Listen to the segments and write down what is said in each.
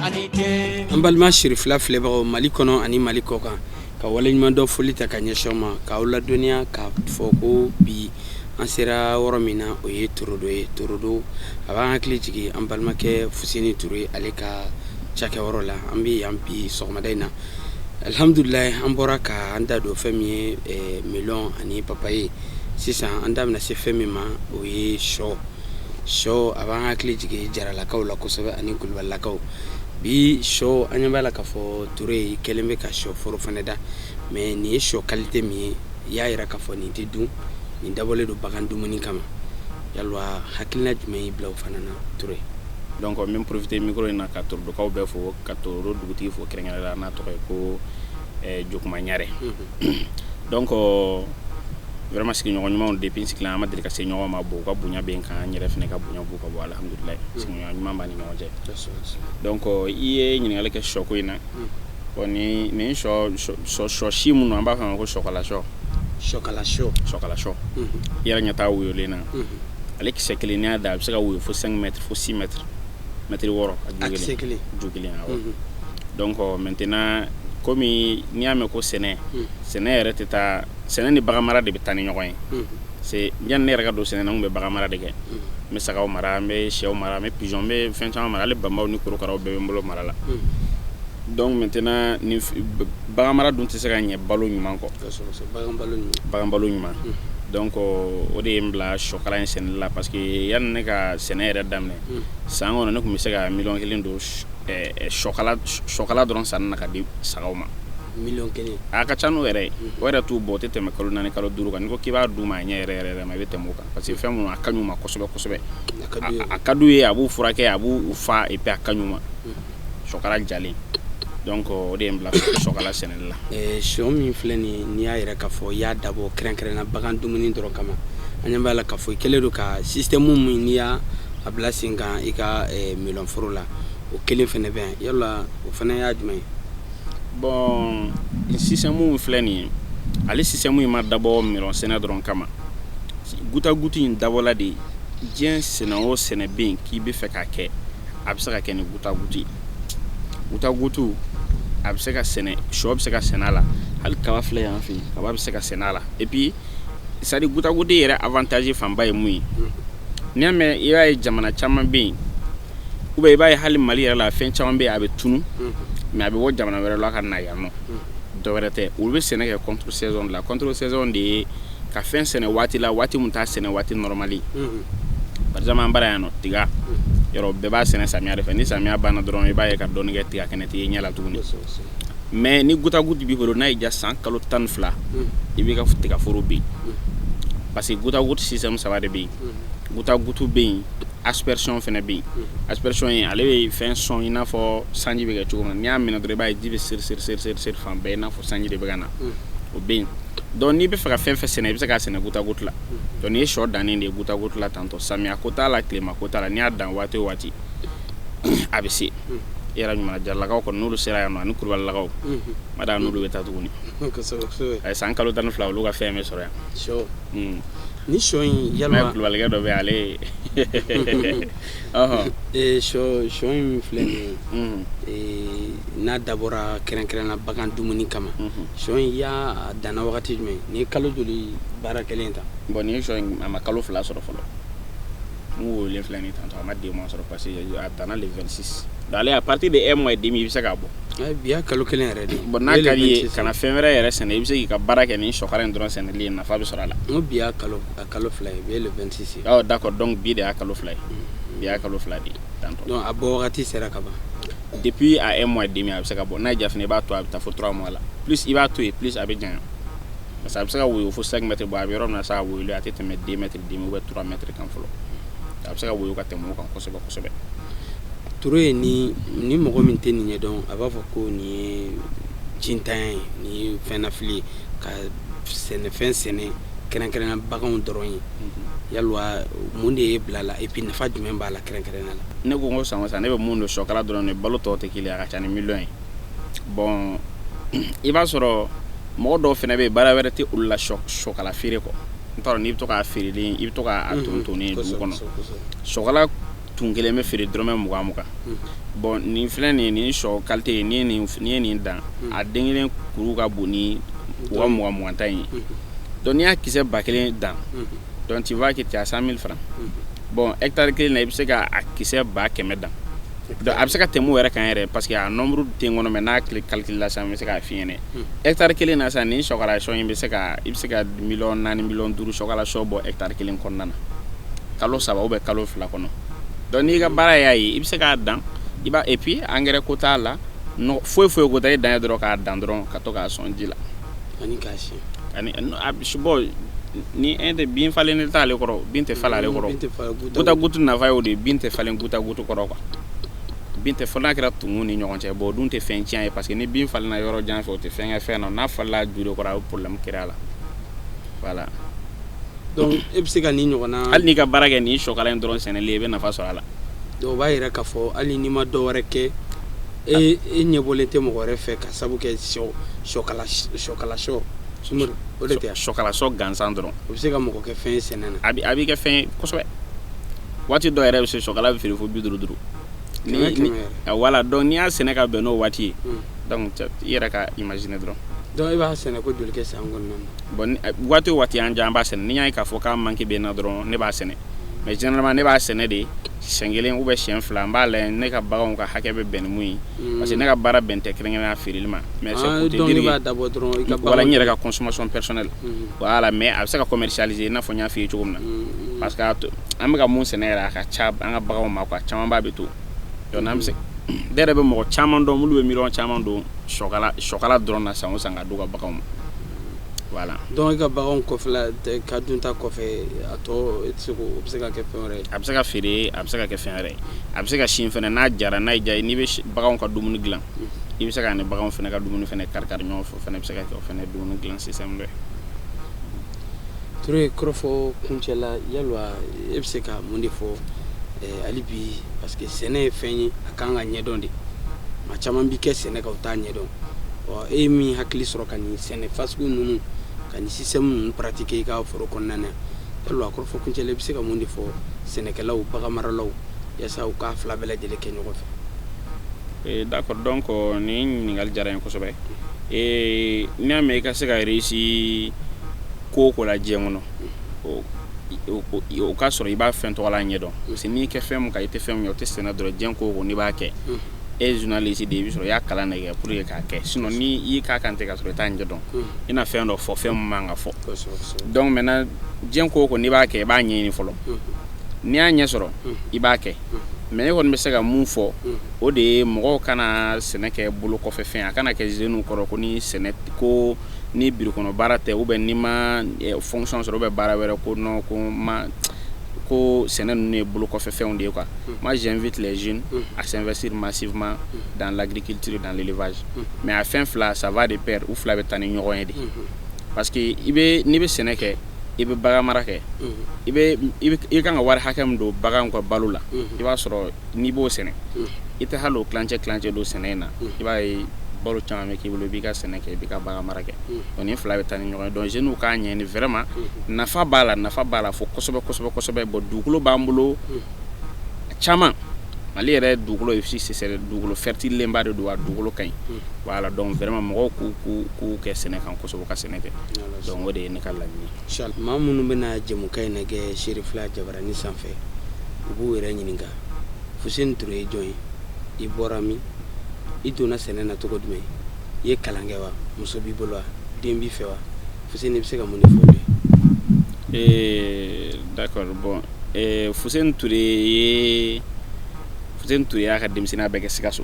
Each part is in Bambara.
an balima siri fila filɛbagaw Mali kɔnɔ ani Mali kɔ kan ka waleɲuman dɔ foli ta ka ɲɛsin ma k'aw ladɔnniya k'a fɔ ko bi an sera yɔrɔ min na o ye Torodo ye. Torodo a b'an hakili jigin an balimakɛ Fuseni Ture ale ka cakɛyɔrɔ la. An bɛ yan bi sɔgɔmada in na alhamdulilayi an bɔra ka an da don fɛn min ye melon ani papaye. Sisan an da bɛna se fɛn min ma o ye sɔ a b'an hakili jigin jaralakaw la kosɛbɛ ani kulubalilakaw. Bi sɔ an ɲɛ b'a la k'a fɔ Ture kɛlen bɛ ka sɔ foro fana da mais nin ye sɔ qualité min ye i y'a yira k'a fɔ nin tɛ dun, nin dabɔlen don bagan dumuni kama. Yalwa hakilina jumɛn y'i bila o fana na Ture? Donc n bɛ profiter micro in na ka Torodokaw bɛɛ fo ka Torodo dugutigi fo kɛrɛnkɛrɛnnenya la n'a tɔgɔ ye ko Jokuma Ɲare. Donc vraiment sigiɲɔgɔn ɲumanw depuis n sigilen an ma deli ka se ɲɔgɔn ma bon u ka bonya bɛ n kan n yɛrɛ fana ka bonya b'u ka bɔ alhamdulilayi sigiɲɔgɔn ɲuman b'a ni ɲɔgɔn cɛ. Donc i ye ɲininkali kɛ sɔko in na bon nin sɔ si minnu an b'a fɔ a ma ko sɔkala sɔ i yɛrɛ ɲɛ t'a woyolen na ale kisɛ kelen n'i y'a da a bɛ se ka woyo fo 5 mètres fo 6 mètres mètre 6 a ju kelen awɔ. Donc maintenant komi n'i y'a mɛn ko sɛnɛ yɛrɛ tɛ taa sɛnɛ ni bagan mara de bɛ taa ni ɲɔgɔn ye. C'est yanni ne yɛrɛ ka don sɛnɛ na n kun bɛ bagan mara de kɛ. N bɛ sagaw mara n bɛ sɛw mara n bɛ pigeon n bɛ fɛn caman mara hali banbaw ni korokaraw bɛɛ bɛ n bolo mara la. Donc maintenant ni bagan mara dun tɛ se ka ɲɛ balo ɲuman kɔ. Bagan balo ɲuman. Donc o de ye n bila sɔkala in sɛnɛli la parce que yanni ne ka sɛnɛ yɛrɛ daminɛ san kɔnɔ ne tun bɛ se ka miliyɔn 1 don sɔkala dɔrɔn sanni na ka di sagaw ma. Miliyɔn 1 a ka ca n'o yɛrɛ ye o yɛrɛ t'u bɔ o tɛ tɛmɛ kalo 4 kalo 5 kan n'i ko k'i b'a d'u ma a ɲɛ yɛrɛ ma i bɛ tɛmɛ o kan parce que fɛn minnu a ka ɲu ma kosɛbɛ a ka d'u ye a b'u furakɛ a b'u fa et puis a ka ɲu ma sɔkala jalen. Donc o de ye n bila sɔkala sɛnɛli la. Sɔ min filɛ nin ye n'i y'a yɛrɛ k'a fɔ i y'a dabɔ kɛrɛnkɛrɛnna bagan dumuni dɔrɔn kama an ɲɛ b'a la k'a fɔ i kɛlen don ka système min n'i y'a bila sen kan i ka melon foro la o kelen fana bɛ yan yala o fana y'a jumɛn ye? Bon système min filɛ nin ye ale système in ma dabɔ melon sɛnɛ dɔrɔn kama guta gutu in dabɔla de diɲɛ sɛnɛ o sɛnɛ bɛ yen k'i bɛ fɛ k'a kɛ a bɛ se ka kɛ ni guta gutu ye. Guta gutu a bɛ se ka sɛnɛ sɔ bɛ se ka sɛnɛ a la hali kaba filɛ yan fɛ kaba bɛ se ka sɛnɛ a la et puis c'est à dire guta gutu yɛrɛ avantage fanba ye mun ye n'i y'a mɛn i b'a ye jamana caman bɛ yen ou bien i b'a ye hali Mali yɛrɛ la fɛn caman bɛ yen a bɛ tunu mais a bɛ bɔ jamana wɛrɛ la ka na yan nɔ dɔwɛrɛ tɛ olu bɛ sɛnɛ kɛ contre saison de la contre saison de ye ka fɛn sɛnɛ waati la waati mun t'a sɛnɛ waati normal ye par exemple an bara yan nɔ tiga yɔrɔ bɛɛ b'a sɛnɛ samiya de fɛ ni samiya banna dɔrɔn i b'a ye ka dɔɔni kɛ tiga kɛnɛ tɛ ye ɲɛ la tuguni mais ni guta gutu b'i bolo n'a y'i ja san kalo 12 i b'i ka tiga foro bin parce que guta gutu système 3 de bɛ yen guta gutu bɛ yen aspersion fana bɛ yen aspersion ye ale bɛ fɛn sɔn i n'a fɔ sanji bɛ kɛ cogo min na n'i y'a minɛ dɔrɔn i b'a ye ji bɛ seri fan bɛɛ i n'a fɔ sanji de bɛ ka na o bɛ yen. Donc n'i bɛ fɛ ka fɛn fɛn sɛnɛ i bɛ se k'a sɛnɛ guta gutu la donc n'i ye sɔ dannen de ye guta gutu la tantɔ samiya ko t'a la tilema ko t'a la n'i y'a dan waati o waati a bɛ se i yɛrɛ ɲuman jaralakaw kɔni n'olu sera yan nɔ ani kulubalilakaw ma da n'olu bɛ taa tuguni a ye san kalo 12 olu ka fɛn bɛ sɔrɔ yan. Ni sɔ in yalima kulubalikɛ dɔ bɛ ale sɔ in filɛ nin ye n'a dabɔra kɛrɛnkɛrɛnna bagan dumuni kama sɔ in y'a danna wagati jumɛn ni ye kalo joli baara kelen ta? Bon ni ye sɔ in a ma kalo 2 sɔrɔ fɔlɔ n wolen filɛ nin tantɔ a ma 2 mois sɔrɔ parce que a danna le 26 donc ale à partir de 1 mois et demi i bɛ se k'a bɔ. Bi y'a kalo 1 yɛrɛ de. Bon n'a ka d'i ye kana fɛn wɛrɛ yɛrɛ sɛnɛ i bɛ se k'i ka baara kɛ ni sɔkala in dɔrɔn sɛnɛli ye nafa bɛ sɔrɔ a la. N ko bi y'a kalo 2 ye bi ye le 26 ye. Oh d'accord donc bi de y'a kalo 2 ye bi y'a kalo 2 de ye tantɔ. Donc a bɔ wagati sera ka ban. Depuis à 1 mois et demi a bɛ se ka bɔ n'a ja fana i b'a to a bɛ taa fo 3 mois la plus i b'a to yen plus a bɛ janya parce que a bɛ se ka woyo fo 5 mètres bɔ a bɛ yɔrɔ min na sa a woyoli a tɛ tɛmɛ 2 mètres demi ou bien 3 mètres kan fɔlɔ a bɛ se ka woyo ka tɛmɛ o kan kosɛbɛ. Ture ni mɔgɔ min tɛ nin ɲɛdɔn a b'a fɔ ko nin ye jintanya ye nin ye fɛn nafili ka sɛnɛfɛn sɛnɛ kɛrɛnkɛrɛnna baganw dɔrɔn ye yalwa mun de ye bila la et puis nafa jumɛn b'a la kɛrɛnkɛrɛnna la? Ne ko n ko san o san ne bɛ mun don sɔkala dɔrɔn de balo tɔw tɛ kelen a ka ca ni miliyɔn ye bon i b'a sɔrɔ mɔgɔ dɔw fana bɛ yen baara wɛrɛ tɛ olu la sɔkala feere kɔ n t'a dɔn n'i bɛ to k'a feerelen i bɛ to k'a tontonni dugu kɔnɔ sɔkala tun kelen bɛ feere dɔrɔmɛ 20 bon nin filɛ nin sɔ qualité ni ye nin dan a den kelen kuru ka bon ni 20 ta in donc n'i y'a kisɛ 1000 dan donc tu vois que tu as 100 000 francs bon hectare kelen na i bɛ se ka a kisɛ 100 dan donc a bɛ se ka tɛmɛ o yɛrɛ kan yɛrɛ parce que a nombre tɛ n kɔnɔ mais n'a calcule la sisan n bɛ se k'a f'i ɲɛna hectare kelen na sisan nin sɔkala sɔ in i bɛ se ka 4 millions 4 millions 5 sɔkala sɔ bɔ hectare kelen kɔnɔna na kalo 3 ou bien kalo 2 kɔnɔ donc n'i ka baara y'a ye i bɛ se k'a dan i b'a et puis engrais ko t'a la foyi ko t'a ye dan ye dɔrɔn k'a dan dɔrɔn ka to k'a sɔn ji la ani k'a siyɛn ani bon ni tɛ bin falen t'ale kɔrɔ bin tɛ falen ale kɔrɔ guta gutu nafa y'o de bin tɛ falen guta gutu kɔrɔ quoi bin tɛ falen n'a kɛra tumu ni ɲɔgɔn cɛ bon o dun tɛ fɛn tiɲɛ ye parce que ni bin falenna yɔrɔ jan fɛ o tɛ fɛn kɛ fɛn na n'a falenna ju de kɔrɔ a bɛ problème kɛra a la voilà donc e bɛ se ka nin ɲɔgɔnna hali n'i ka baara kɛ nin sɔkala in dɔrɔn sɛnɛli i bɛ nafa sɔrɔ a la donc o b'a yira k'a fɔ hali n'i ma dɔ wɛrɛ kɛ e ɲɛbɔlen tɛ mɔgɔ wɛrɛ fɛ ka sabu kɛ sɔkala sɔ sumaworo o de tɛ sɔkala sɔ gansan dɔrɔn o bɛ se ka mɔgɔ kɛ fɛn ye sɛnɛ na a bɛ kɛ fɛn ye kosɛbɛ waati dɔ yɛrɛ bɛ se sɔkala bɛ feere fo 50 voilà donc n'i y'a sɛnɛ ka bɛn n'o waati ye donc i yɛrɛ ka imaginer dɔrɔn donc i b'a sɛnɛ ko joli kɛ san kɔnɔna na bon waati o waati an b'a sɛnɛ ni y'a ye k'a fɔ k'a manqué bɛ n na dɔrɔn ne b'a sɛnɛ mais généralement ne b'a sɛnɛ de siɲɛ 1 ou bien siɲɛ 2 n b'a lajɛ ne ka baganw ka hakɛ bɛ bɛn ni mun ye parce que ne ka baara bɛn tɛ kɛrɛnkɛrɛnnenya feereli ma mais c'est pour te dire donc ne b'a dabɔ dɔrɔn i ka voilà n yɛrɛ ka consommation personnelle voilà mais a bɛ se ka commercialiser i n'a fɔ n y'a f'i ye cogo min na parce que an bɛ ka mun sɛnɛ yɛrɛ a ka ca an ka baganw ma quoi caman b'a bɛ to donc n'an bɛ se ne yɛrɛ bɛ mɔgɔ caman dɔn minnu bɛ miliyɔn caman don sɔkala dɔrɔn na san o san ka d'u ka baganw ma voilà donc i ka baganw kɔfɛla ka dunta kɔfɛ a tɔ i tɛ se k'o bɛ se ka kɛ fɛn wɛrɛ ye a bɛ se ka feere a bɛ se ka kɛ fɛn wɛrɛ ye a bɛ se ka sin fɛnɛ n'a jara n'a y'i diya n'i bɛ baganw ka dumuni dilan i bɛ se ka ni baganw fɛnɛ ka dumuni fɛnɛ kari-kari ɲɔgɔn fɛ o fɛnɛ bɛ se ka kɛ o fɛnɛ dumuni dilan système dɔ ye Toure kɔrɔfɔ kuncɛla yalwa e bɛ se ka mun de fɔ hali bi parce que sɛnɛ ye fɛn ye a kan ka ɲɛdɔn de maa caman bi kɛ sɛnɛ kan u t'a ɲɛdɔn e ye min hakili sɔrɔ ka nin sɛnɛ fasugu ninnu ka nin système ninnu pratiquer i ka foro kɔnɔna na yalwa kɔrɔfɔ kuncɛla i bɛ se ka mun de fɔ sɛnɛkɛlaw bagan maralaw yaasa u ka fila bɛɛ lajɛlen kɛ ɲɔgɔn fɛ d'accord donc ni ɲininkali diyara n ye kosɛbɛ n'i y'a mɛn i ka se ka réussir ko o ko la diɲɛ kɔnɔ o ka sɔrɔ i b'a fɛn tɔgɔla ɲɛdɔn parce que n'i kɛ fɛn mun kan i tɛ fɛn mun ye o tɛ sɛnɛ dɔrɔn diɲɛ ko o ko n'i b'a kɛ e journaliste de i bɛ sɔrɔ i y'a kalan de kɛ pour que k'a kɛ sinon ni i y'i k'a kan ten ka sɔrɔ i t'a ɲɛdɔn i na fɛn dɔ fɔ fɛn mun man ka fɔ donc maintenant diɲɛ ko o ko n'i b'a kɛ i b'a ɲɛɲini fɔlɔ n'i y'a ɲɛ sɔrɔ i b'a kɛ mais ne kɔni bɛ se ka mun fɔ o de ye mɔgɔw kana sɛnɛ kɛ bolo kɔfɛ fɛn a kana kɛ jeunes kɔrɔ ko ni sɛnɛ ko ni biro kɔnɔ baara tɛ ou bien ni ma fonction sɔrɔ ou bien baara wɛrɛ ko non ko sɛnɛ ninnu ye bolo kɔfɛ fɛnw de ye quoi moi j'invite les jeunes à s'investir massivement dans l'agriculture et dans l'élevage mais a fɛn fila ça va de pair u fila bɛ taa ni ɲɔgɔn ye de parce que n'i bɛ sɛnɛ kɛ i bɛ bagan mara kɛ i kan ka wari hakɛ min don baganw ka balo la i b'a sɔrɔ n'i b'o sɛnɛ i tɛ hali o kilancɛ don sɛnɛ in na i b'a ye balo caman bɛ k'i bolo i b'i ka sɛnɛ kɛ i b'i ka bagan mara kɛ donc ni fila bɛ taa ni ɲɔgɔn ye donc jeunes k'a ɲɛɲini vraiment nafa b'a la fo kosɛbɛ bon dugukolo b'an bolo caman Mali yɛrɛ dugukolo ye c'est dugukolo fertile ba de don a dugukolo ka ɲi voilà donc vraiment mɔgɔw k'u kɛ sɛnɛ kan kosɛbɛ ka sɛnɛ kɛ donc o de ye ne ka laɲini inchallah maa minnu bɛna jɛmukan in lajɛ Serifila Jabaranin sanfɛ u b'u yɛrɛ ɲininka Fuseni Ture ye jɔn ye i bɔra min i donna sɛnɛ na cogo jumɛn i ye kalan kɛ wa muso b'i bolo wa den b'i fɛ wa Fuseni i bɛ se ka mun de fɔ o ye d'accord bon Fuseni Ture y'a ka denmisɛnniya bɛɛ kɛ Sikaso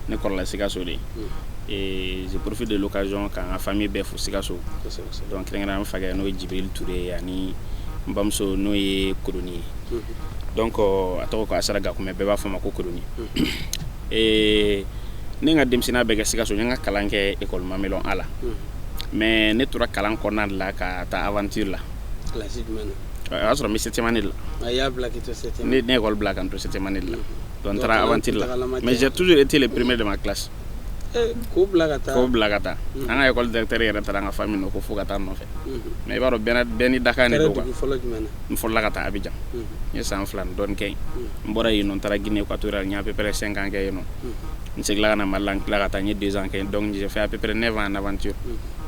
ne kɔrɔla Sikaso de je profite de l'occasion k'an ka famille bɛɛ fo Sikaso donc kɛrɛnkɛrɛnnenya an fakɛ n'o ye Jibril Ture ani n bamuso n'o ye Koroni ye donc a tɔgɔ ko Asara Gakume bɛɛ b'a fɔ ma ko Koroni ne ka denmisɛnniya bɛɛ kɛ Sikaso n ye n ka kalan kɛ école Mamelon A la mais ne tora kalan kɔnɔna de la ka taa aventure la classe jumɛn na o y'a sɔrɔ n bɛ 7e année de la a y'a bila k'i to 7e ne école bila ka n to 7e année de la donc n taara aventure la mais j'ai toujours été le premier de ma classe ko bila ka taa an ka école directeur yɛrɛ taara an ka famille nɔ ko fo ka taa nɔfɛ mais i b'a dɔn bɛɛ ni dakan de don quoi n fɔlɔla ka taa Abidjan n ye san 2 ni dɔɔni kɛ yen n bɔra yen nɔ n taara Guinée équatoriale n ye à peu près 5 ans kɛ yen nɔ n segila ka na Mali la n tila ka taa n ye 2 ans kɛ yen donc j'ai fait à peu près 9 ans en aventure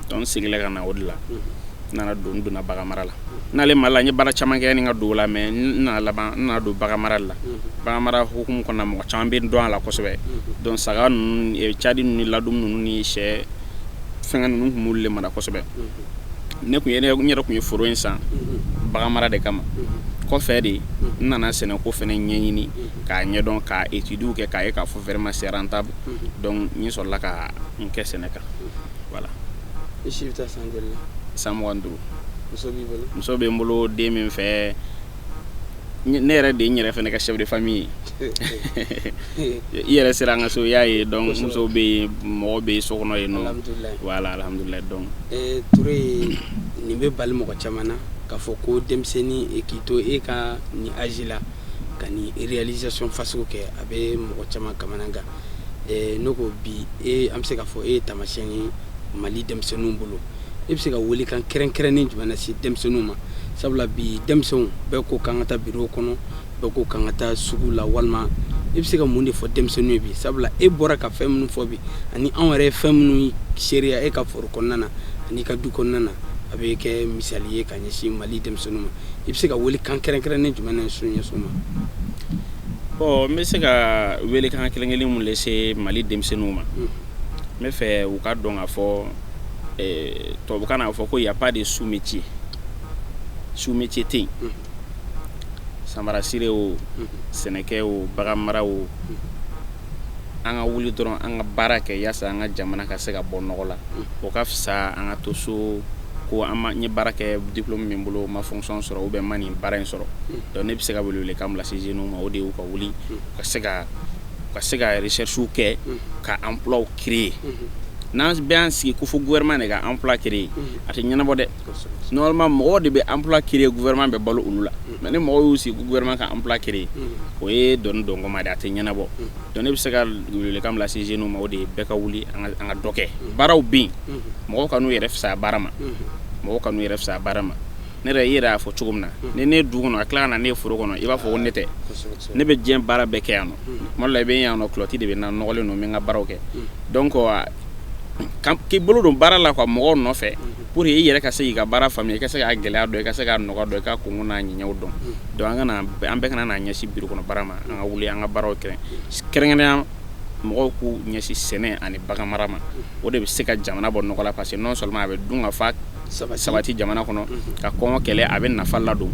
donc n segila ka na o de la n nana don n donna bagan mara la n'ale Mali la n ye baara caman kɛ ni n ka don o la mais n nana laban n nana don bagan mara la bagan mara hukumu kɔnɔna mɔgɔ caman bɛ dɔn a la kosɛbɛ donc saga ninnu cadi ninnu ni ladumu ninnu ni sɛ fɛngɛ ninnu tun b'olu le mara kosɛbɛ n yɛrɛ tun ye foro in san bagan mara de kama kɔfɛ de n nana sɛnɛko fɛnɛ ɲɛɲini k'a ɲɛdɔn ka études kɛ k'a ye k'a fɔ vraiment c'est rentable donc n sɔrɔla ka n kɛ sɛnɛ kan voilà. I si bɛ taa san joli la? San 25. Muso b'i bolo? Muso bɛ n bolo, den min fɛ ne yɛrɛ de n yɛrɛ fɛnɛ ka chef de famille ye i yɛrɛ sera an ka so i y'a ye donc muso bɛ yen mɔgɔ bɛ so kɔnɔ yen nɔ voilà alhamdulilayi donc Toure nin bɛ bali mɔgɔ caman na k'a fɔ ko denmisɛnnin k'i to e ka nin âge la ka nin réalisation fasugu kɛ a bɛ mɔgɔ caman kamana gan ne ko bi an bɛ se k'a fɔ e ye taamasiyɛn ye Mali denmisɛnninw bolo e bɛ se ka welekan kɛrɛnkɛrɛnnen jumɛn lase denmisɛnninw ma sabula bi denmisɛnw bɛɛ ko k'an ka taa bureau kɔnɔ bɛɛ ko k'an ka taa sugu la walima e bɛ se ka mun de fɔ denmisɛnninw ye bi sabula e bɔra ka fɛn minnu fɔ bi ani anw yɛrɛ ye fɛn minnu seereya e ka foro kɔnɔna na ani ka du kɔnɔna na a bɛ kɛ misali ye ka ɲɛsin Mali denmisɛnninw ma i bɛ se ka welekan kɛrɛnkɛrɛnnen jumɛn ɲɛsin u ma? Bon n bɛ se ka welekan kelen-kelen mun lase Mali denmisɛnninw ma n bɛ fɛ u ka dɔn k'a fɔ tubabukan na fɔ ko y a pas de sous-métier tɛ yen samara sire o sɛnɛkɛ o bagan mara o an ka wuli dɔrɔn an ka baara kɛ yaasa an ka jamana ka se ka bɔ nɔgɔ la o ka fisa an ka to so ko n ye baara kɛ diplôme min bolo ma fonction sɔrɔ ou bien ma nin baara in sɔrɔ donc ne bɛ se ka wele kan bila ces jeunes ma o de y'u ka wuli ka se ka recherche kɛ ka emploi créer n'an bɛ an sigi ko fo gouvernement de ka emploi créer a tɛ ɲɛnabɔ dɛ normalement mɔgɔw de bɛ emploi créer gouvernement bɛ balo olu la mais ni mɔgɔw y'u sigi ko gouvernement ka emploi créer o ye dɔnni dɔngɔma de a tɛ ɲɛnabɔ donc ne bɛ se ka wele kan bila ces jeunes ma o de ye bɛɛ ka wuli an ka dɔ kɛ baaraw bɛ yen mɔgɔw ka n'u yɛrɛ fisaya baara ma ne yɛrɛ i yɛrɛ y'a fɔ cogo min na ni ne du kɔnɔ a tila ka na ne ye foro kɔnɔ i b'a fɔ ko ne tɛ ne bɛ diɲɛ baara bɛɛ kɛ yan nɔ tuma dɔ la i bɛ yan nɔ kulɔti de bɛ na nɔgɔlen don n bɛ n ka baaraw kɛ donc k'i bolo don baara la mɔgɔw nɔfɛ pour que i yɛrɛ ka se k'i ka baara faamuya i ka se k'a gɛlɛya dɔn i ka se k'a nɔgɔya dɔn i ka kɔngɔ n'a ɲɛɲɛw dɔn donc an bɛɛ kana n'a ɲɛsin bureau kɔnɔ baara ma an ka wuli an ka baaraw kɛ kɛrɛnkɛrɛnnenya mɔgɔw k'u ɲɛsin sɛnɛ ani bagan mara ma o de bɛ se ka jamana bɔ nɔgɔ la parce que non seulement a bɛ dun ka fa sabati jamana kɔnɔ ka kɔngɔ kɛlɛ a bɛ nafa ladon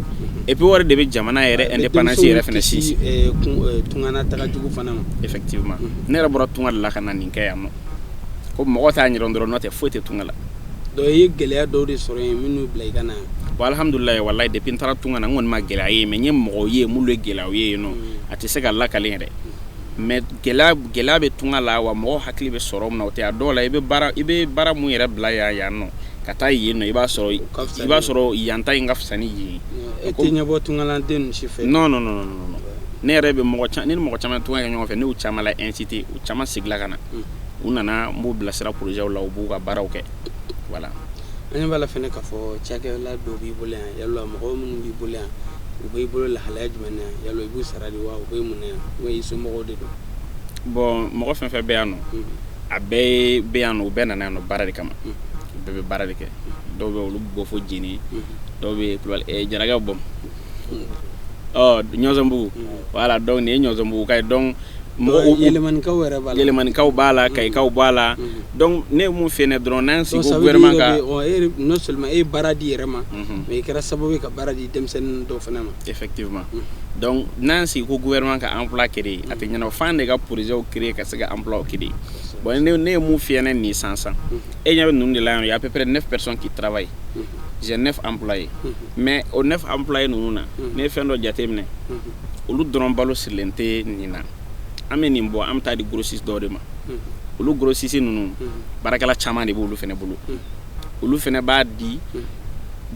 et puis o de bɛ jamana yɛrɛ indépendance yɛrɛ fɛnɛ sinsin tungana taga jugu fana ma effectivement ne yɛrɛ bɔra tunga de la ka na nin kɛ yan nɔ ko mɔgɔ t'a ɲɛdɔn dɔrɔn n'o tɛ foyi tɛ tunga la donc i ye gɛlɛya dɔw de sɔrɔ yen minnu bila i ka na bon alhamdulilayi walayi depuis n taara tunga na n kɔni ma gɛlɛya ye mais n ye mɔgɔw ye minnu ye gɛlɛyaw ye yen nɔ a tɛ se ka lakalen yɛrɛ mais gɛlɛya bɛ tunga la wa mɔgɔw hakili bɛ sɔrɔ min na o tɛ a dɔw la i bɛ baara mun yɛrɛ bila yan nɔ ka taa yen nɔ i b'a sɔrɔ yan ta in ka fisa ni yen e tɛ ɲɛbɔ tungalanden ninnu si fɛ non ne yɛrɛ bɛ ne ni mɔgɔ caman tunga kɛ ɲɔgɔn fɛ ne y'u caman la incité u caman segila ka na u nana n b'u bilasira projet la u b'u ka baaraw kɛ voilà an ɲɛ b'a la fɛnɛ k'a fɔ cakɛla dɔw b'i bolo yan yalɔ mɔgɔ minnu b'i bolo yan u b'i bolo lahalaya jumɛn na yalɔ i b'u sara de wa u b'i mun na yan ou bien i somɔgɔw de don bon mɔgɔ fɛn fɛn bɛ yan nɔ a bɛɛ bɛ yan nɔ u bɛɛ nana yan nɔ baara de kama u bɛɛ bɛ baara de kɛ dɔw bɛ olu bɔ fo Jeni dɔw bɛ Jarakɛ bɔ Ɲɔzɔnbugu voilà donc nin ye Ɲɔzɔnbugu ka ye donc yɛlɛmanikaw yɛrɛ b'a la yɛlɛmanikaw b'a la Kayikaw b'a la donc ne ye mun f'i ɲɛna dɔrɔn n'an sigi ko gouvernement ka non seulement e ye baara di yɛrɛ ma mais i kɛra sababu ye ka baara di denmisɛnnin dɔw fana ma effectivement donc n'an sigi ko gouvernement ka emploi créer a tɛ ɲɛnabɔ f'an de ka projet créer ka se ka emploi créer bon ne ye mun f'i ɲɛna nin san e ɲɛ bɛ ninnu de la yan il y a à peu près 9 personnes qui travaillent j'ai 9 employés mais o 9 employés ninnu na ne ye fɛn dɔ jateminɛ olu dɔrɔn balo sirilen tɛ nin na an bɛ nin bɔ an bɛ taa di grossiste dɔw de ma olu grossiste ninnu baarakɛla caman de b'olu fɛnɛ bolo olu fɛnɛ b'a di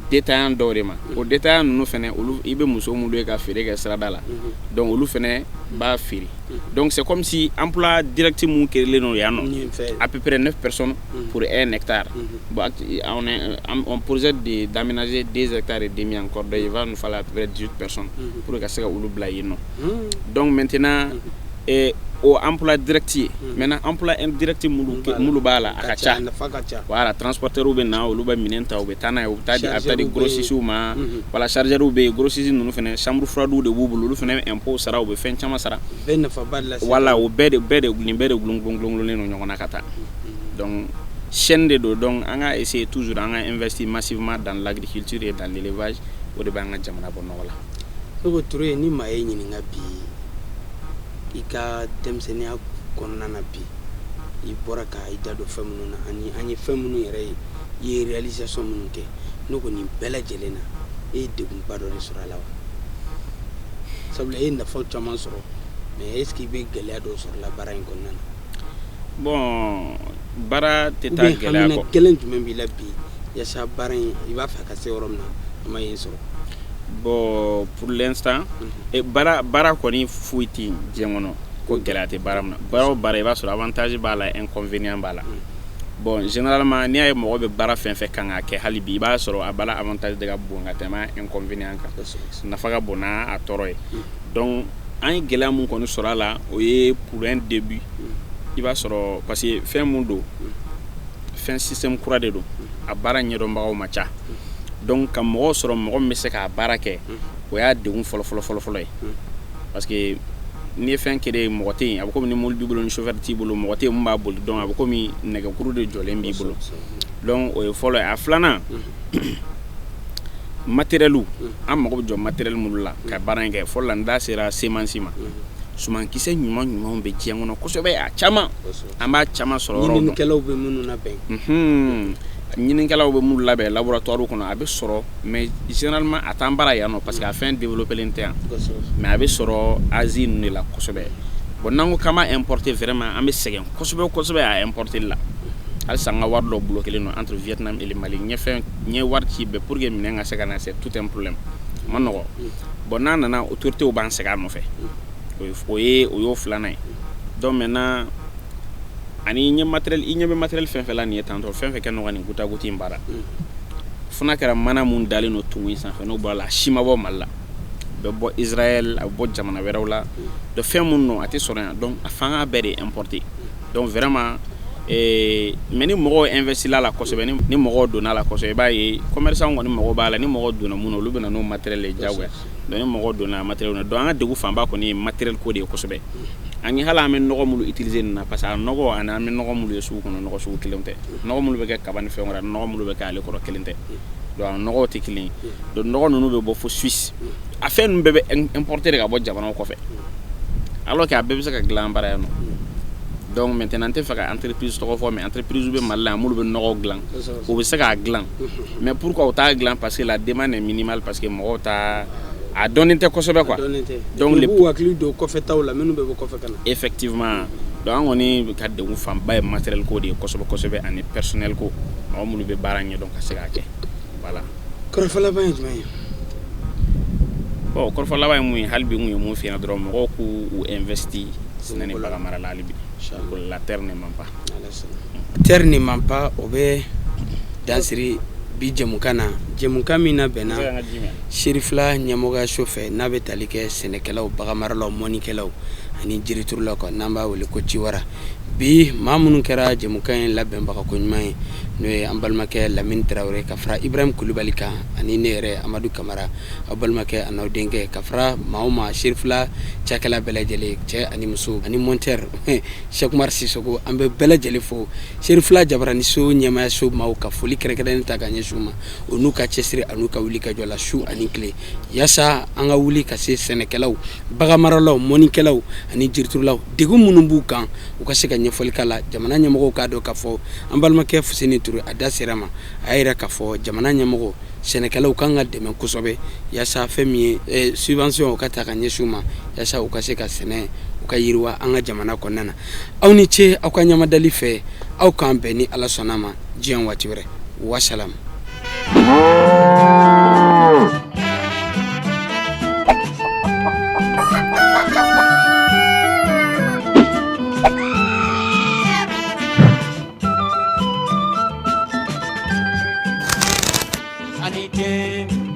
détaillant dɔw de ma o détaillant ninnu fɛnɛ olu i bɛ muso minnu ye ka feere kɛ sirada la donc olu fɛnɛ b'a feere donc c'est comme si emploi direct mun créé non yan nɔ à peu près 9 personnes pour 1 hectare. Bon, on projette d'aménager 2 hectares et demi encore, donc il va nous falloir à peu près 18 personnes pour que ça olu bila yen nɔ. Donc maintenant au emploi direct maintenant emploi indirect mulu b'a la a ka ca voilà transporteur bɛ na olu bɛ minɛn ta u bɛ taa n'a ye u bɛ taa di grossistes ma voilà chargeurs bɛ yen grossistes ninnu fɛnɛ chambre froide de b'u bolo olu fɛnɛ bɛ impôt sara u bɛ fɛn caman sara voilà o bɛɛ de nin bɛɛ de gulongulonlen don ɲɔgɔn na ka taa donc chaîne de do donc on a essayé toujours on a investi massivement dans l'agriculture et dans l'élevage o de b'an ka jamana bɔ nɔgɔ la. Dogo Touré ni maa ye ɲininka bi i ka denmisɛnniya kɔnɔna na bi i bɔra ka i da don fɛn minnu na ani an ye fɛn minnu yɛrɛ ye i ye réalisation minnu kɛ ne ko nin bɛɛ lajɛlen na e ye degunba dɔ de sɔrɔ a la wa sabula e ye nafa caman sɔrɔ mais est ce que i bɛ gɛlɛya dɔw sɔrɔ la baara in kɔnɔna na. Bon baara tɛ taa gɛlɛya kɔ gɛlɛn jumɛn b'i la bi yaasa baara in i b'a fɛ a ka se yɔrɔ min na a ma yen sɔrɔ. Bon pour l'instant baara kɔni foyi tɛ diɲɛ kɔnɔ ko gɛlɛya tɛ baara min na baara o baara i b'a sɔrɔ avantage b'a la inconvénient b'a la bon généralement n'i y'a ye mɔgɔ bɛ baara fɛn fɛn kan k'a kɛ hali bi i b'a sɔrɔ a b'a la avantage de ka bon ka tɛmɛ inconvénient kan nafa ka bon n'a tɔɔrɔ ye donc an ye gɛlɛya mun kɔni sɔrɔ a la o ye pour un début i b'a sɔrɔ parce que fɛn mun don fɛn système kura de don a baara ɲɛdɔnbagaw ma ca donc ka mɔgɔ sɔrɔ mɔgɔ min bɛ se k'a baara kɛ o y'a degun fɔlɔ ye parce que ni ye fɛn kɛra mɔgɔ tɛ yen a bɛ komi ni mobili b'i bolo ni chauffeur t'i bolo mɔgɔ tɛ yen mun b'a boli donc a bɛ komi nɛgɛkuru de jɔlen b'i bolo donc o ye fɔlɔ ye a filanan matériel an mago bɛ jɔ matériel minnu la ka baara in kɛ fɔlɔ la n da sera semence ma sumankisɛ ɲumanw bɛ diɲɛ kɔnɔ kosɛbɛ a caman an b'a caman sɔrɔ yɔrɔ dɔn ɲininikɛlaw bɛ minnu labɛn ɲininikɛlaw bɛ minnu labɛn laboratoire kɔnɔ a bɛ sɔrɔ mais généralement a t'an bara yan nɔ parce que a fɛn développélen tɛ yan mais a bɛ sɔrɔ Asie ninnu de la kosɛbɛ bon n'an ko k'an b'a importer vraiment an bɛ sɛgɛn kosɛbɛ a importer la halisa an ka wari dɔ bloqué don entre Vietnam et le Mali n ye wari ci bɛɛ pour que minɛn ka se ka na c'est tout un problème ma nɔgɔ bon n'an nana autorités b'an sɛgɛn a nɔfɛ o y'o filanan ye donc maintenant ani ɲɛ bɛ matériel fɛn fɛn la nin ye tantɔ fɛn fɛn kɛ nɔgɔ nin gutaguti in baara fo n'a kɛra mana mun dalen no tumu in sanfɛ n'o bɔra la a si ma bɔ Mali la bɛ bɔ Israël a bɛ bɔ jamana wɛrɛw la donc fɛn mun no a tɛ sɔrɔ yan donc a fanga bɛɛ de importer donc vraiment mais ni mɔgɔw investila la kosɛbɛ ni mɔgɔw donna la kosɛbɛ i b'a ye commerçant kɔni mɔgɔ b'a la ni mɔgɔw donna mun na olu bɛ na n'o matériel ye jagoya donc ni mɔgɔw donna matériel na donc an ka degun fanba kɔni ye matériel ko de ye kosɛbɛ ani hali an bɛ nɔgɔ minnu utiliser nin na parce que a nɔgɔ ani an bɛ nɔgɔ minnu ye sugu kɔnɔ nɔgɔ sugu kelen tɛ nɔgɔ minnu bɛ kɛ kaba ni fɛn wɛrɛ nɔgɔ minnu bɛ kɛ ale kɔrɔ kelen tɛ donc a nɔgɔw tɛ kelen ye donc nɔgɔ ninnu bɛ bɔ fo Suisse a fɛn ninnu bɛɛ bɛ importer de ka bɔ jamanaw kɔfɛ alors que a bɛɛ bɛ se ka dilan an bara yan nɔ donc maintenant n tɛ fɛ ka entreprise tɔgɔ fɔ mais entreprise bɛ Mali la yan minnu bɛ nɔgɔ dilan o bɛ se k'a dilan mais pourquoi o t'a dilan parce que la demande est minimale parce que mɔgɔw t'a a dɔnnen tɛ kosɛbɛ quoi donc les b'u hakili don kɔfɛ taw la minnu bɛ bɔ kɔfɛ ka na effectivement donc an kɔni ka degun fanba ye matériel ko de ye kosɛbɛ ani personnel ko mɔgɔ minnu bɛ baara ɲɛdɔn ka se k'a kɛ voilà. kɔrɔfɔ laban ye jumɛn ye? bon kɔrɔfɔ laban ye mun ye hali bi n kun ye mun f'i ɲɛna dɔrɔn mɔgɔw k'u investi sɛnɛ ni bagan mara la hali bi la terre ne ment pas. terre ne ment pas o bɛ dansiri bi jɛmukan na jɛmukan min na bɛnna Serifila ɲɛmɔgɔyaso fɛ n'a bɛ tali kɛ sɛnɛkɛlaw baganmaralaw mɔnikɛlaw ani jiriturulaw kan n'an b'a wele ko Ciwara bi maa minnu kɛra jɛmukan in labɛnbaga ko ɲuman ye n'o ye an balimakɛ Lamini Tarawele ka fara Ibrahim Kulubali kan ani ne yɛrɛ Amadu Kamara aw balimakɛ a n'aw denkɛ ka fara maa o maa Serifila cakɛla bɛɛ lajɛlen cɛ ani muso ani monteur Cheikh Umar Sisoko an bɛ bɛɛ lajɛlen fo Serifila Jabaraniso ɲɛmaayaso maaw ka foli kɛrɛnkɛrɛnnen ta ka ɲɛsin u ma o n'u ka cɛsiri a n'u ka wuli ka jɔ la su ani tile yaasa an ka wuli ka se sɛnɛkɛlaw baganmaralaw mɔnikɛlaw ani jiriturulaw degun minnu b'u kan u ka se ka ɲɛfɔli k'a la jamana ɲɛmɔgɔw k'a dɔn k'a fɔ an balimakɛ Fuseni Ture a da sera ma a y'a jira k'a fɔ jamana ɲɛmɔgɔ sɛnɛkɛlaw kan ka dɛmɛ kosɛbɛ yaasa fɛn min ye subvention u ka ta ka ɲɛsin u ma yaasa u ka se ka sɛnɛ u ka yiriwa an ka jamana kɔnɔna na aw ni ce aw ka ɲamadali fɛ aw k'an bɛn ni Ala sɔnna ma diɲɛ waati wɛrɛ wasalam. Anike